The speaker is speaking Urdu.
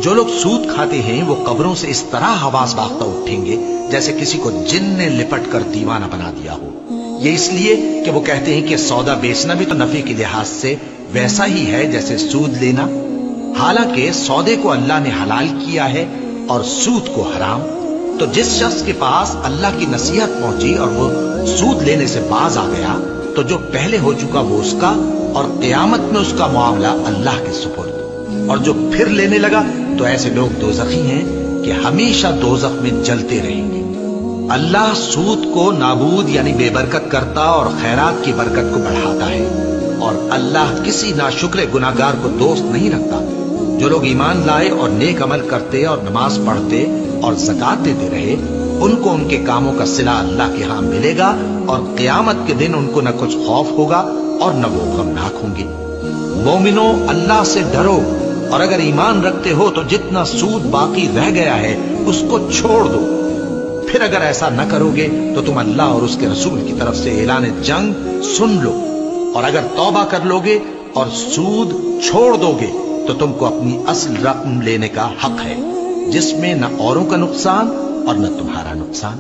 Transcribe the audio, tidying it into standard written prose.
جو لوگ سود کھاتے ہیں وہ قبروں سے اس طرح حواس باختہ اٹھیں گے جیسے کسی کو جن نے لپٹ کر دیوانہ بنا دیا ہو. یہ اس لیے کہ وہ کہتے ہیں کہ سودا بیچنا بھی تو نفع کے لحاظ سے ویسا ہی ہے جیسے سود لینا، حالانکہ سودے کو اللہ نے حلال کیا ہے اور سود کو حرام. تو جس شخص کے پاس اللہ کی نصیحت پہنچی اور وہ سود لینے سے باز آ گیا تو جو پہلے ہو چکا وہ اس کا، اور قیامت میں اس کا معاملہ اللہ کے سپرد. اور جو پھر لینے لگا تو ایسے لوگ دوزخی ہیں کہ ہمیشہ دوزخ میں جلتے رہیں گے. اللہ سود کو نابود یعنی بے برکت کرتا اور خیرات کی برکت کو بڑھاتا ہے، اور اللہ کسی ناشکر گناہگار کو دوست نہیں رکھتا. جو لوگ ایمان لائے اور نیک عمل کرتے اور نماز پڑھتے اور زکات دیتے رہے، ان کو ان کے کاموں کا صلہ اللہ کے ہاں ملے گا، اور قیامت کے دن ان کو نہ کچھ خوف ہوگا اور نہ وہ غمناک ہوں گے. مومنو، اللہ سے ڈرو، اور اگر ایمان رکھتے ہو تو جتنا سود باقی رہ گیا ہے اس کو چھوڑ دو. پھر اگر ایسا نہ کرو گے تو تم اللہ اور اس کے رسول کی طرف سے اعلان جنگ سن لو، اور اگر توبہ کر لو گے اور سود چھوڑ دو گے تو تم کو اپنی اصل رقم لینے کا حق ہے، جس میں نہ اوروں کا نقصان اور نہ تمہارا نقصان.